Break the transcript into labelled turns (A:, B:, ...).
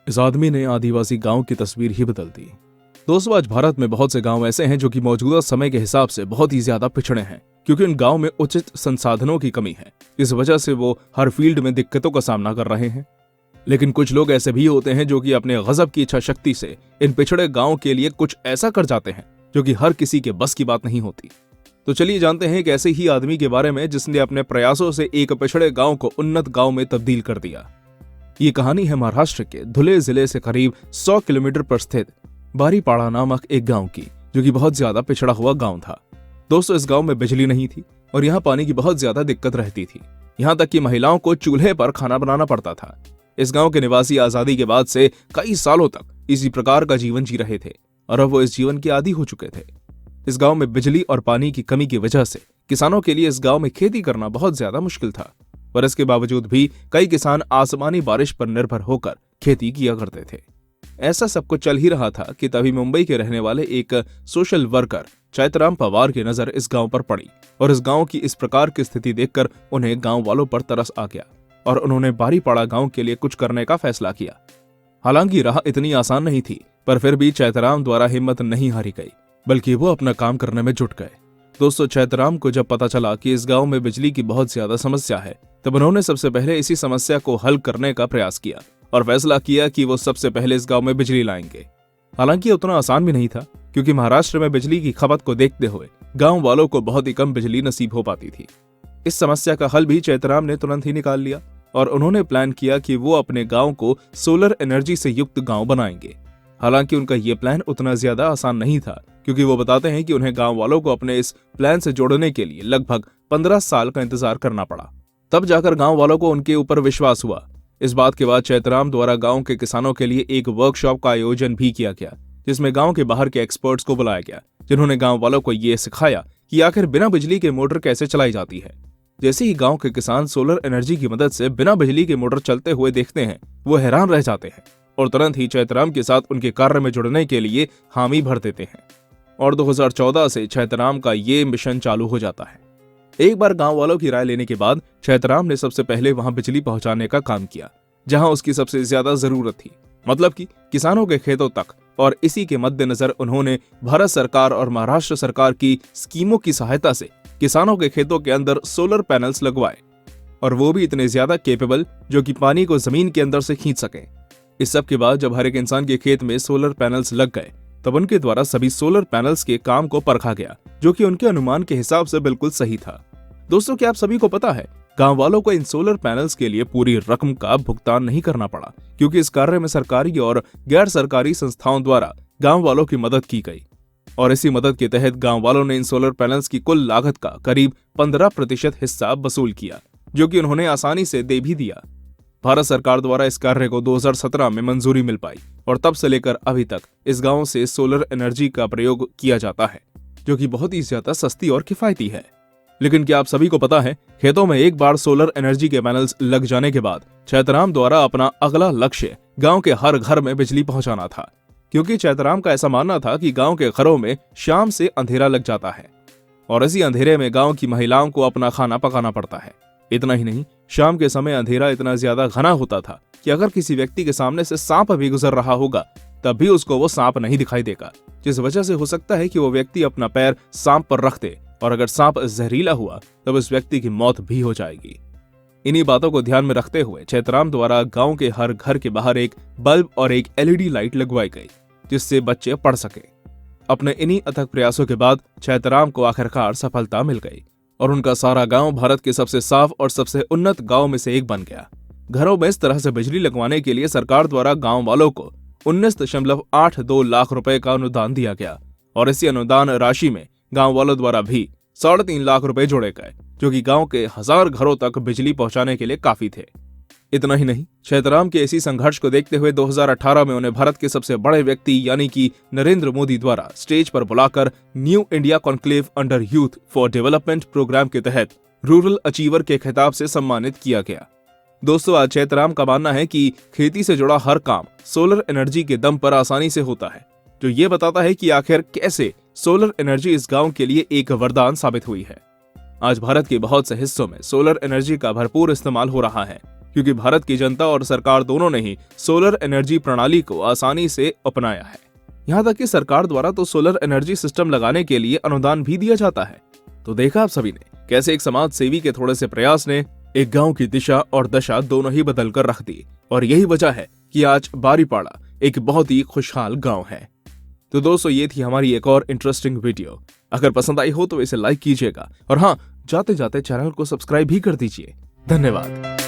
A: इस आदमी ने आदिवासी गांव की तस्वीर ही बदल दी। दोस्तों, आज भारत में बहुत से गांव ऐसे हैं जो कि मौजूदा समय के हिसाब से बहुत ही ज्यादा पिछड़े हैं, क्योंकि उन गांव में उचित संसाधनों की कमी है। इस वजह से वो हर फील्ड में दिक्कतों का सामना कर रहे हैं। लेकिन कुछ लोग ऐसे भी होते हैं जो कि अपने गजब की इच्छा शक्ति से इन पिछड़े गांव के लिए कुछ ऐसा कर जाते हैं जो कि हर किसी के बस की बात नहीं होती। तो चलिए जानते हैं एक ऐसे ही आदमी के बारे में जिसने अपने प्रयासों से एक पिछड़े गांव को उन्नत गांव में तब्दील कर दिया। ये कहानी है महाराष्ट्र के धुले जिले से करीब 100 किलोमीटर पर स्थित बारीपाड़ा नामक एक गांव की, जो कि बहुत ज्यादा पिछड़ा हुआ गांव था। दोस्तों, इस गांव में बिजली नहीं थी और यहाँ पानी की बहुत ज्यादा दिक्कत रहती थी। यहाँ तक कि महिलाओं को चूल्हे पर खाना बनाना पड़ता था। इस गांव के निवासी आजादी के बाद से कई सालों तक इसी प्रकार का जीवन जी रहे थे और अब वो इस जीवन के आदी हो चुके थे। इस गांव में बिजली और पानी की कमी की वजह से किसानों के लिए इस गांव में खेती करना बहुत ज्यादा मुश्किल था, पर इसके बावजूद भी कई किसान आसमानी बारिश पर निर्भर होकर खेती किया करते थे। ऐसा सब कुछ चल ही रहा था कि तभी मुंबई के रहने वाले एक सोशल वर्कर चैतराम पवार की नजर इस गांव पर पड़ी और इस गांव की इस प्रकार की स्थिति देखकर उन्हें गांव वालों पर तरस आ गया और उन्होंने बारीपाड़ा गांव के लिए कुछ करने का फैसला किया। हालांकि राह इतनी आसान नहीं थी, पर फिर भी चैतराम द्वारा हिम्मत नहीं हारी गई, बल्कि वो अपना काम करने में जुट गए। दोस्तों, चैतराम को जब पता चला कि इस गांव में बिजली की बहुत ज्यादा समस्या है, तब उन्होंने सबसे पहले इसी समस्या को हल करने का प्रयास किया और फैसला किया कि वो सबसे पहले इस गांव में बिजली लाएंगे। हालांकि उतना आसान भी नहीं था, क्योंकि महाराष्ट्र में बिजली की खपत को देखते हुए गांव वालों को बहुत ही कम बिजली नसीब हो पाती थी। इस समस्या का हल भी चैतराम ने तुरंत ही निकाल लिया और उन्होंने प्लान किया कि वो अपने गांव को सोलर एनर्जी से युक्त गांव बनाएंगे। हालांकि उनका ये प्लान उतना ज्यादा आसान नहीं था, क्योंकि वो बताते हैं कि उन्हें गांव वालों को अपने इस प्लान से जोड़ने के लिए लगभग 15 साल का इंतजार करना पड़ा। तब जाकर गांव वालों को उनके ऊपर विश्वास हुआ। इस बात के बाद चैतराम द्वारा गांव के किसानों के लिए एक वर्कशॉप का आयोजन भी किया गया, जिसमें गांव के बाहर के एक्सपर्ट्स को बुलाया गया, जिन्होंने गांव वालों को ये सिखाया कि आखिर बिना बिजली के मोटर कैसे चलाई जाती है। जैसे ही गांव के किसान सोलर एनर्जी की मदद से बिना बिजली के मोटर चलते हुए देखते हैं, वो हैरान रह जाते हैं और तुरंत ही चैतराम के साथ उनके कार्य में जुड़ने के लिए हामी भर देते हैं। और 2014 से चैतराम का ये मिशन चालू हो जाता है। एक बार गांव वालों की राय लेने के बाद चैतराम ने सबसे पहले वहां बिजली पहुंचाने का काम किया, जहां उसकी सबसे ज्यादा जरूरत थी, मतलब कि किसानों के खेतों तक। और इसी के मद्देनजर उन्होंने भारत सरकार और महाराष्ट्र सरकार की स्कीमों की सहायता से किसानों के खेतों के अंदर सोलर पैनल्स लगवाए, और वो भी इतने ज्यादा केपेबल जो कि पानी को जमीन के अंदर से खींच सके। इस सब के बाद जब हर एक इंसान के खेत में सोलर पैनल्स लग गए, तब उनके द्वारा सभी सोलर पैनल्स के काम को परखा गया, जो कि उनके अनुमान के हिसाब से बिल्कुल सही था। दोस्तों, क्या आप सभी को पता है, गांव वालों को इन सोलर पैनल्स के लिए पूरी रकम का भुगतान नहीं करना पड़ा, क्योंकि इस कार्य में सरकारी और गैर सरकारी संस्थाओं द्वारा गांव वालों की मदद की गई। और इसी मदद के तहत गांव वालों ने इन सोलर पैनल्स की कुल लागत का करीब 15% हिस्सा वसूल किया, जो कि उन्होंने आसानी से दे भी दिया। भारत सरकार द्वारा इस कार्य को 2017 में मंजूरी मिल पाई और तब से लेकर अभी तक इस गांव से सोलर एनर्जी का प्रयोग किया जाता है, जो कि बहुत ही ज्यादा सस्ती और किफायती है। लेकिन क्या आप सभी को पता है, खेतों में एक बार सोलर एनर्जी के पैनल्स लग जाने के बाद चैतराम द्वारा अपना अगला लक्ष्य गांव के हर घर में बिजली पहुंचाना था, क्योंकि चैतराम का ऐसा मानना था कि गांव के घरों में शाम से अंधेरा लग जाता है और इसी अंधेरे में गांव की महिलाओं को अपना खाना पकाना पड़ता है। इतना ही नहीं, शाम के समय अंधेरा इतना ज्यादा घना होता था कि अगर किसी व्यक्ति के सामने से सांप भी गुजर रहा होगा, तब भी उसको वो सांप नहीं दिखाई देगा, जिस वजह से हो सकता है कि वो व्यक्ति अपना पैर सांप पर रख दे और अगर सांप जहरीला हुआ तब उस व्यक्ति की मौत भी हो जाएगी। इन्हीं बातों को ध्यान में रखते हुए चैतराम द्वारा गांव के हर घर के बाहर एक बल्ब और एक LED लाइट लगवाई गई, जिससे बच्चे पढ़ सके। अपने इन्हीं अथक प्रयासों के बाद चैतराम को आखिरकार सफलता मिल गई और उनका सारा गांव भारत के सबसे साफ और सबसे उन्नत गांव में से एक बन गया। घरों में इस तरह से बिजली लगवाने के लिए सरकार द्वारा गांव वालों को 19.82 लाख रुपए का अनुदान दिया गया और इसी अनुदान राशि में गांव वालों द्वारा भी 3.5 लाख रुपए जोड़े गए, जो कि गांव के 1000 घरों तक बिजली पहुंचाने के लिए काफी थे। इतना ही नहीं, चैतराम के इसी संघर्ष को देखते हुए 2018 में उन्हें भारत के सबसे बड़े व्यक्ति यानी कि नरेंद्र मोदी द्वारा स्टेज पर बुलाकर new India conclave under youth for development programme के तहत रूरल अचीवर के खिताब से सम्मानित किया गया। दोस्तों, आज चैतराम का मानना है कि खेती से जुड़ा हर काम सोलर एनर्जी के दम पर आसानी से होता है, जो ये बताता है कि आखिर कैसे सोलर एनर्जी इस गांव के लिए एक वरदान साबित हुई है। आज भारत के बहुत से हिस्सों में सोलर एनर्जी का भरपूर इस्तेमाल हो रहा है, क्योंकि भारत की जनता और सरकार दोनों ने ही सोलर एनर्जी प्रणाली को आसानी से अपनाया है। यहाँ तक कि सरकार द्वारा तो सोलर एनर्जी सिस्टम लगाने के लिए अनुदान भी दिया जाता है। तो देखा आप सभी ने कैसे एक समाज सेवी के थोड़े से प्रयास ने एक गांव की दिशा और दशा दोनों ही बदल कर रख दी, और यही वजह है कि आज बारीपाड़ा एक बहुत ही खुशहाल गांव है। तो दोस्तों, ये थी हमारी एक और इंटरेस्टिंग वीडियो। अगर पसंद आई हो तो इसे लाइक कीजिएगा, और हाँ, जाते जाते चैनल को सब्सक्राइब भी कर दीजिए। धन्यवाद।